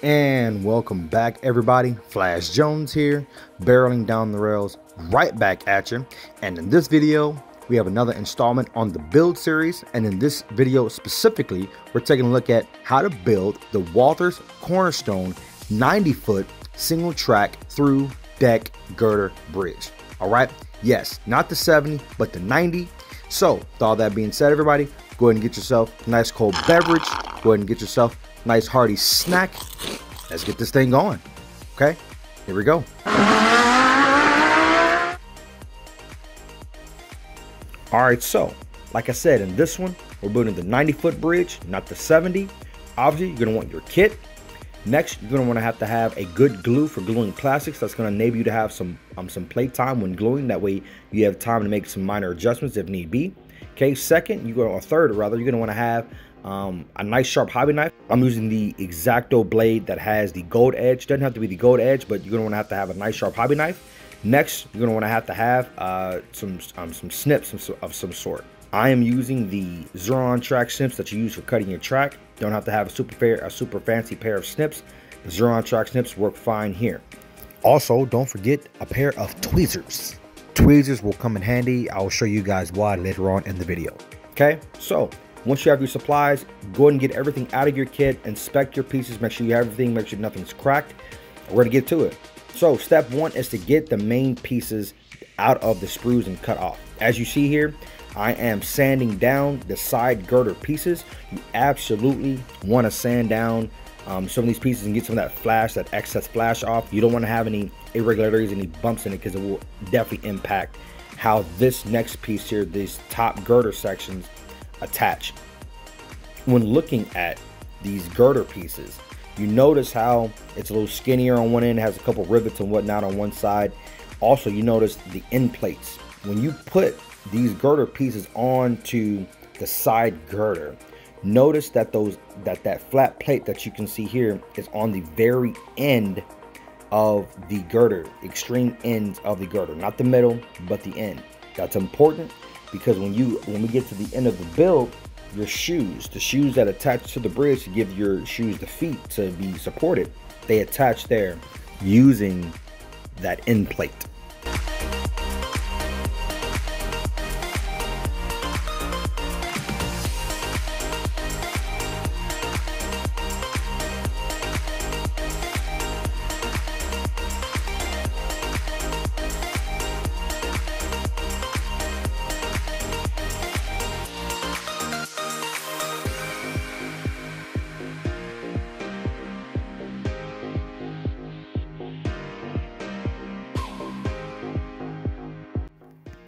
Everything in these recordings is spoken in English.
And welcome back, everybody. Flash Jones here, barreling down the rails right back at you. And in this video, we have another installment on the build series. And in this video specifically, we're taking a look at how to build the Walthers CornerStone 90-foot single track through deck girder bridge. All right. Yes, not the 70, but the 90. So with all that being said, everybody, go ahead and get yourself a nice cold beverage. Go ahead and get yourself a nice hearty snack. Let's get this thing going. Okay, here we go. All right, so like I said, in this one, we're building the 90-foot bridge, not the 70. Obviously, you're gonna want your kit. Next, you're gonna want to have a good glue for gluing plastics. That's gonna enable you to have some play time when gluing. That way, you have time to make some minor adjustments if need be. Okay, second, third, you're gonna want to have a nice sharp hobby knife. I'm using the Exacto blade that has the gold edge. Doesn't have to be the gold edge, but you're gonna want to have a nice sharp hobby knife. Next, you're gonna want to have some snips of some sort. I am using the Zuron Track snips that you use for cutting your track. Don't have to have a super fancy pair of snips. The Zuron Track snips work fine here. Also, don't forget a pair of tweezers. Tweezers will come in handy. I will show you guys why later on in the video. Okay, so once you have your supplies, go ahead and get everything out of your kit, inspect your pieces, make sure you have everything, make sure nothing's cracked. We're gonna get to it. So step one is to get the main pieces out of the sprues and cut off. As you see here, I am sanding down the side girder pieces. You absolutely want to sand down some of these pieces and get some of that excess flash off. You don't want to have any irregularities, any bumps in it, because it will definitely impact how this next piece here, these top girder sections, attach. When looking at these girder pieces, you notice how it's a little skinnier on one end, has a couple rivets and whatnot on one side. Also, you notice the end plates. When you put these girder pieces onto the side girder, notice that that flat plate that you can see here is on the very end of the girder, extreme ends of the girder, not the middle, but the end. That's important because when we get to the end of the build, your shoes, the shoes that attach to the bridge to give your shoes the feet to be supported, they attach there using that end plate.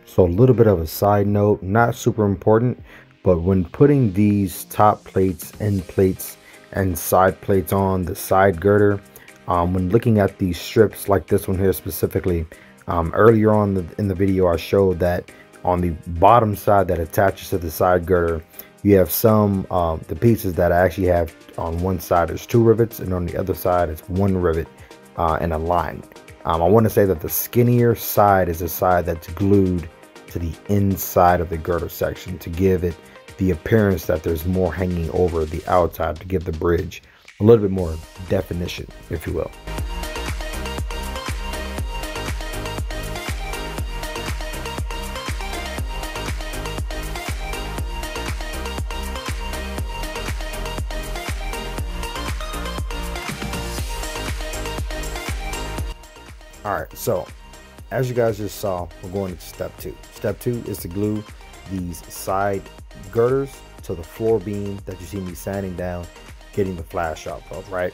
So a little bit of a side note, not super important, but when putting these top plates, end plates, and side plates on the side girder, when looking at these strips like this one here specifically, earlier on in the video I showed that on the bottom side that attaches to the side girder, you have the pieces that actually have on one side there's 2 rivets and on the other side it's 1 rivet and a line. I want to say that the skinnier side is the side that's glued to the inside of the girder section to give it the appearance that there's more hanging over the outside, to give the bridge a little bit more definition, if you will. All right, so as you guys just saw, we're going to step 2. Step 2 is to glue these side girders to the floor beam that you see me sanding down, getting the flash off of, right?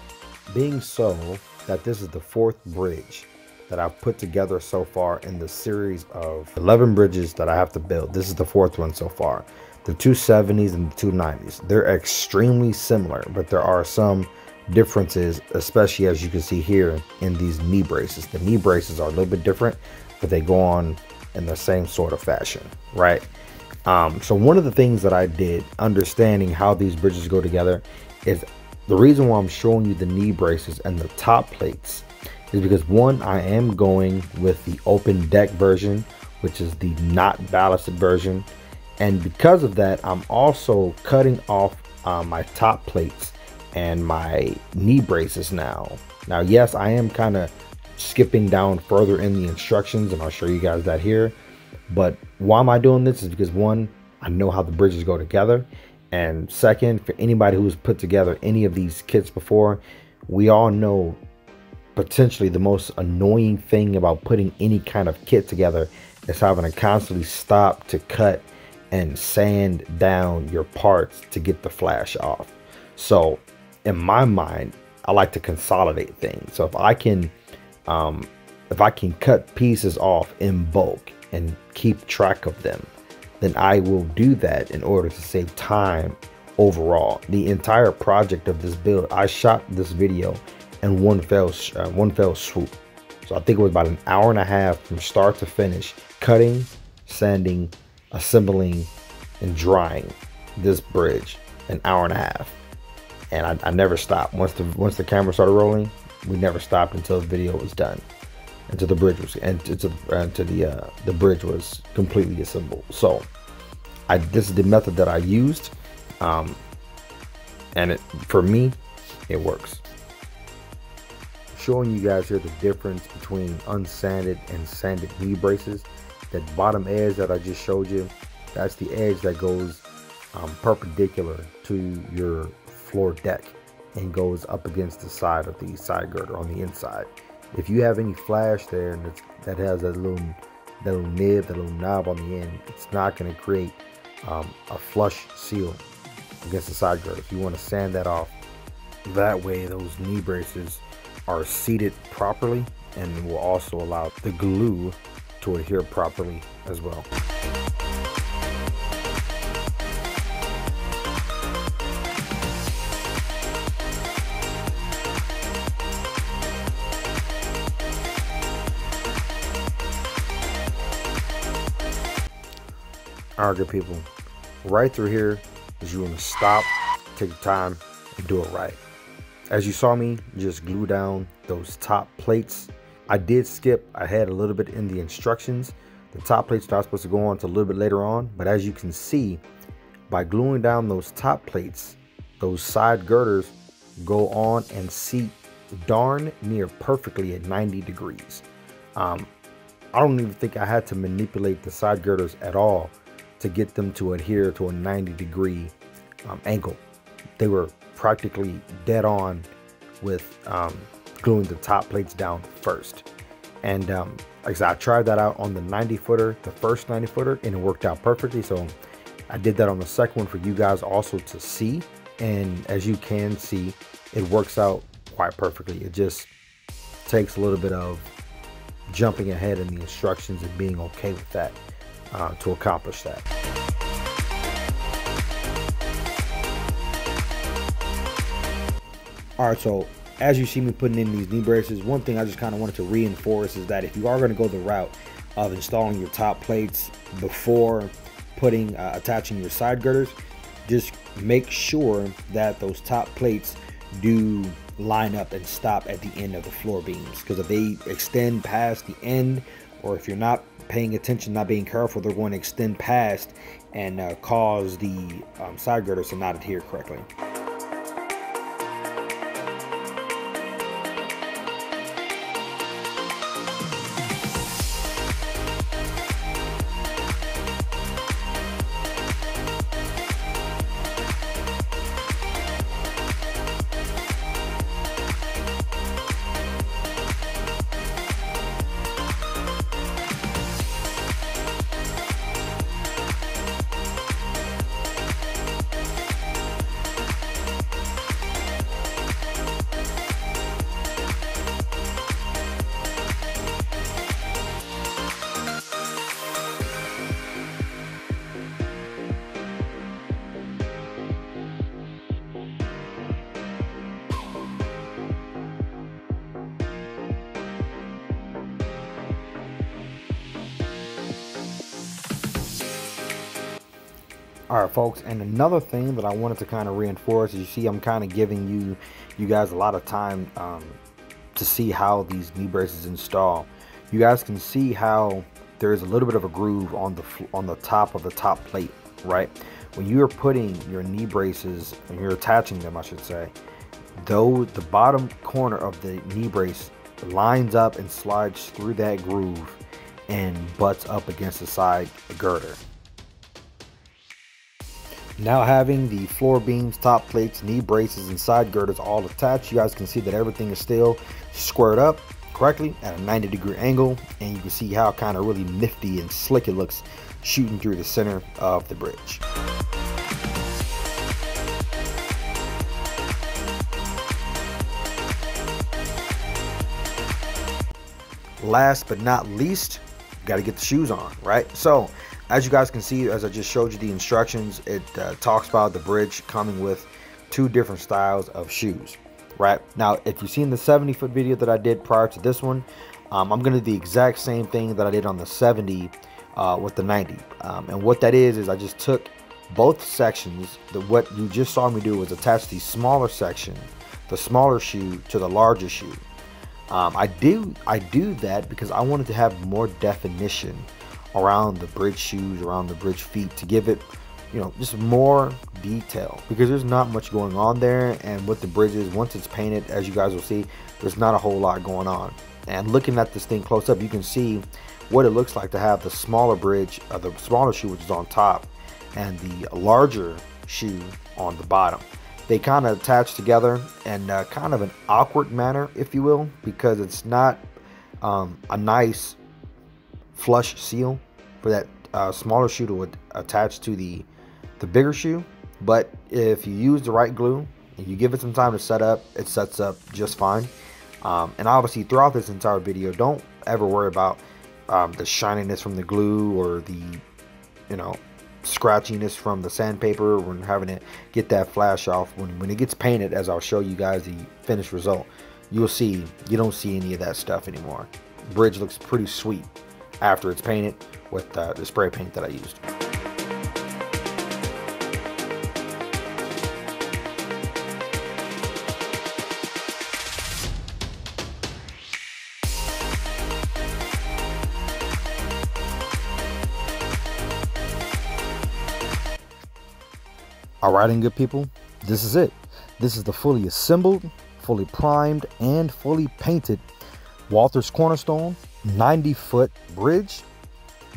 Being so that this is the 4th bridge that I've put together so far in the series of 11 bridges that I have to build. This is the 4th one so far. The 270s and the 290s, they're extremely similar, but there are some differences, especially as you can see here in these knee braces. The knee braces are a little bit different, but they go on in the same sort of fashion, right? So one of the things that I did, understanding how these bridges go together, is the reason why I'm showing you the knee braces and the top plates is because, one, I am going with the open deck version, which is the not ballasted version, and because of that, I'm also cutting off my top plates and my knee braces now. Now, yes, I am kind of skipping down further in the instructions, and I'll show you guys that here. But why am I doing this is because, one, I know how the bridges go together, and second, for anybody who's put together any of these kits before, we all know potentially the most annoying thing about putting any kind of kit together is having to constantly stop to cut and sand down your parts to get the flash off. So in my mind, I like to consolidate things. So if I can cut pieces off in bulk and keep track of them, then I will do that in order to save time overall. The entire project of this build, I shot this video in one fell swoop. So I think it was about an hour and a half from start to finish, cutting, sanding, assembling, and drying this bridge. An hour and a half, and I never stopped. Once the camera started rolling, we never stopped until the video was done, until the bridge was the bridge was completely assembled. So this is the method that I used, and for me, it works. Showing you guys here the difference between unsanded and sanded knee braces. That bottom edge that I just showed you, that's the edge that goes perpendicular to your floor deck and goes up against the side of the side girder on the inside. If you have any flash there and that has that little nib, that little knob on the end, it's not going to create a flush seal against the side girder. So you want to sand that off. That way those knee braces are seated properly, and will also allow the glue to adhere properly as well. All right, good people, right through here is you want to stop, take your time, and do it right. As you saw me just glue down those top plates, I did skip ahead a little bit in the instructions. The top plates are not supposed to go on until a little bit later on, but as you can see, by gluing down those top plates, those side girders go on and seat darn near perfectly at 90 degrees. I don't even think I had to manipulate the side girders at all to get them to adhere to a 90-degree angle. They were practically dead on with gluing the top plates down first. And like I said, I tried that out on the 90-footer, the first 90-footer, and it worked out perfectly. So I did that on the second one for you guys also to see. And as you can see, it works out quite perfectly. It just takes a little bit of jumping ahead in the instructions and being okay with that to accomplish that. All right, so as you see me putting in these knee braces, one thing I just kind of wanted to reinforce is that if you are going to go the route of installing your top plates before attaching your side girders, just make sure that those top plates do line up and stop at the end of the floor beams, because if they extend past the end, or if you're not paying attention, not being careful, they're going to extend past and cause the side girders to not adhere correctly. All right, folks, and another thing that I wanted to kind of reinforce is, you see I'm kind of giving you guys a lot of time to see how these knee braces install. You guys can see how there's a little bit of a groove on the top of the top plate, right? When you're putting your knee braces, and you're attaching them, I should say, though the bottom corner of the knee brace lines up and slides through that groove and butts up against the side girder. Now having the floor beams, top plates, knee braces, and side girders all attached, you guys can see that everything is still squared up correctly at a 90-degree angle, and you can see how kind of really nifty and slick it looks shooting through the center of the bridge. Last but not least, you got to get the shoes on, right? So as you guys can see, as I just showed you the instructions, it talks about the bridge coming with 2 different styles of shoes, right? Now, if you've seen the 70-foot video that I did prior to this one, I'm going to do the exact same thing that I did on the 70 with the 90. And what that is I just took both sections. What you just saw me do was attach the smaller section, the smaller shoe, to the larger shoe. I do that because I wanted to have more definition around the bridge shoes, around the bridge feet, to give it, you know, just more detail, because there's not much going on there. And with the bridges, once it's painted, as you guys will see, there's not a whole lot going on. And looking at this thing close up, you can see what it looks like to have the smaller bridge, the smaller shoe, which is on top, and the larger shoe on the bottom. They kind of attach together in kind of an awkward manner, if you will, because it's not a nice flush seal for that smaller shoe to attach to the bigger shoe. But if you use the right glue and you give it some time to set up, it sets up just fine. And obviously throughout this entire video, don't ever worry about the shininess from the glue or the, you know, scratchiness from the sandpaper when having to get that flash off. When it gets painted, as I'll show you guys the finished result, you'll see you don't see any of that stuff anymore. Bridge looks pretty sweet after it's painted with the spray paint that I used. Alright, and good people, this is it. This is the fully assembled, fully primed, and fully painted Walthers CornerStone 90-foot bridge.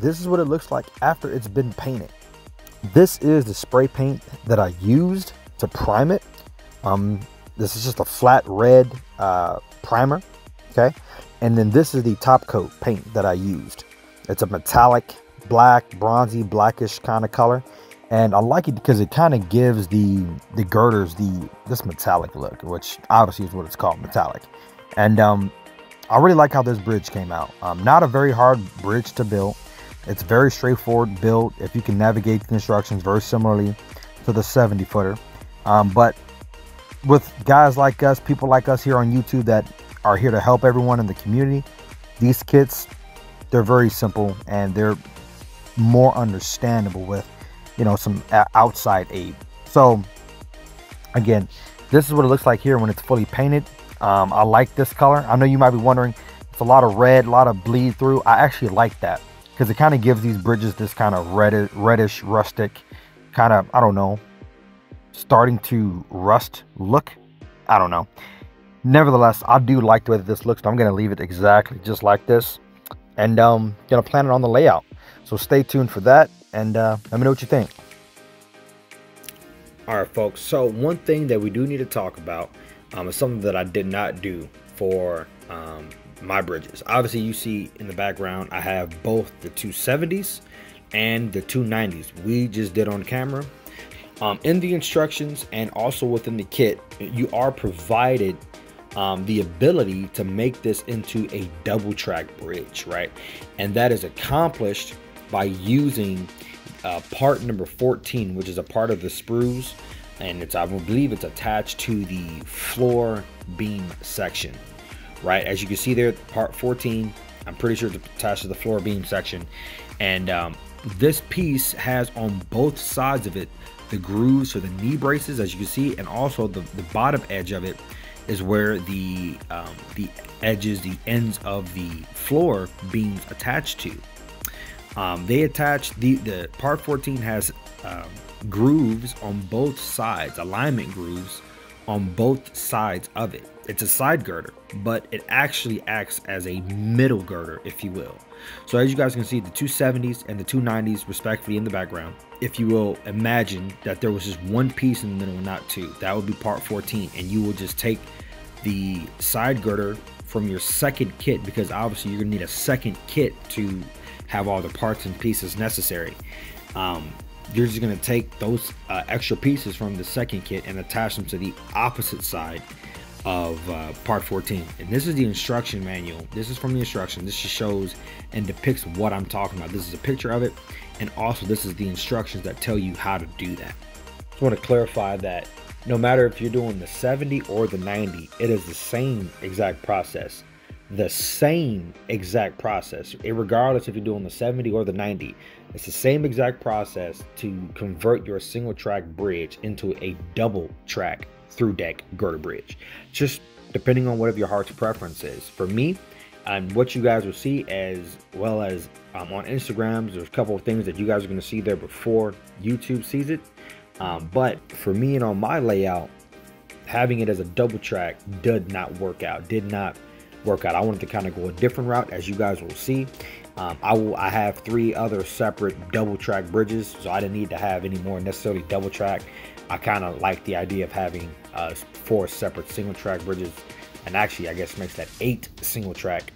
This is what it looks like after it's been painted. This is the spray paint that I used to prime it. This is just a flat red primer, okay? And then this is the top coat paint that I used. It's a metallic black, bronzy, blackish kind of color. And I like it because it kind of gives the girders this metallic look, which obviously is what it's called, metallic. And I really like how this bridge came out. Not a very hard bridge to build. It's very straightforward build if you can navigate the instructions very similarly to the 70-footer. But with guys like us, people like us here on YouTube that are here to help everyone in the community, these kits, they're very simple and they're more understandable with, you know, some outside aid. So again, this is what it looks like here when it's fully painted. I like this color. I know you might be wondering, it's a lot of red, a lot of bleed through. I actually like that because it kind of gives these bridges this kind of reddish, rustic, kind of, I don't know, starting to rust look. I don't know. Nevertheless, I do like the way that this looks. So I'm going to leave it exactly just like this, and going to plan it on the layout. So stay tuned for that. And let me know what you think. All right, folks. So one thing that we do need to talk about is something that I did not do for my bridges. Obviously, you see in the background, I have both the 270s and the 290s. We just did on camera. In the instructions and also within the kit, you are provided the ability to make this into a double track bridge, right? And that is accomplished by using part number 14, which is a part of the sprues, and it's, I believe it's attached to the floor beam section, right? As you can see there, part 14, I'm pretty sure it's attached to the floor beam section. And this piece has on both sides of it the grooves for the knee braces, as you can see, and also the bottom edge of it is where the edges, the ends of the floor beams attached to. They attach the part 14 has grooves on both sides, alignment grooves on both sides of it. It's a side girder, but it actually acts as a middle girder, if you will. So as you guys can see, the 270s and the 290s respectively in the background. If you will imagine that there was just one piece in the middle and not two, that would be part 14, and you will just take the side girder from your second kit, because obviously you're gonna need a second kit to have all the parts and pieces necessary. You're just gonna take those extra pieces from the second kit and attach them to the opposite side of part 14. And this is the instruction manual. This is from the instruction. This just shows and depicts what I'm talking about. This is a picture of it, and also this is the instructions that tell you how to do that. Just want to clarify that no matter if you're doing the 70 or the 90, it is the same exact process. The same exact process, regardless if you're doing the 70 or the 90. It's the same exact process to convert your single track bridge into a double track through deck girder bridge, just depending on whatever your heart's preference is. For me, and what you guys will see, as well as on Instagram, there's a couple of things that you guys are going to see there before YouTube sees it. But for me and on my layout, having it as a double track did not work out. I wanted to kind of go a different route, as you guys will see. I have 3 other separate double track bridges, so I didn't need to have any more necessarily double track. I kind of like the idea of having 4 separate single track bridges, and actually I guess makes that 8 single track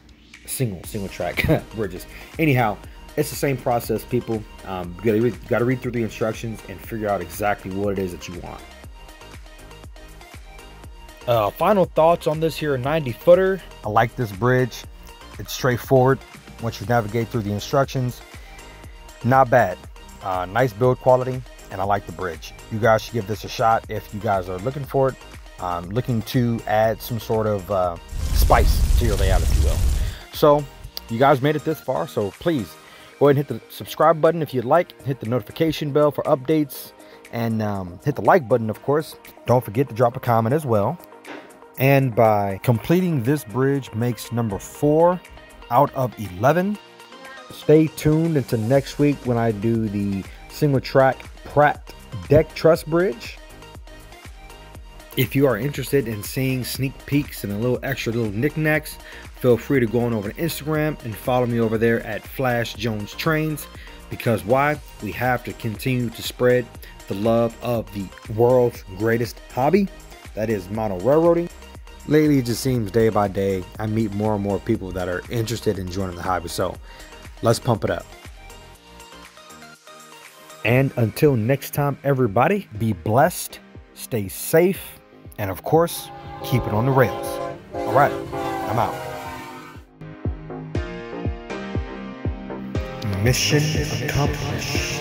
bridges. Anyhow, it's the same process, people. You gotta read through the instructions and figure out exactly what it is that you want. Final thoughts on this here 90 footer. I like this bridge. It's straightforward once you navigate through the instructions. Not bad. Nice build quality, and I like the bridge. You guys should give this a shot if you guys are looking for it. Looking to add some sort of spice to your layout, if you will. So you guys made it this far, so please go ahead and hit the subscribe button if you'd like. Hit the notification bell for updates, and hit the like button, of course. Don't forget to drop a comment as well. And by completing this bridge makes number 4 out of 11. Stay tuned until next week when I do the single track Pratt deck truss bridge. If you are interested in seeing sneak peeks and a little extra little knickknacks, feel free to go on over to Instagram and follow me over there at FlashJonesTrains. Because why? We have to continue to spread the love of the world's greatest hobby, that is mono railroading. Lately, it just seems day by day I meet more and more people that are interested in joining the hobby, so let's pump it up. And until next time, everybody, be blessed, stay safe, and of course, keep it on the rails. All right, I'm out. Mission accomplished.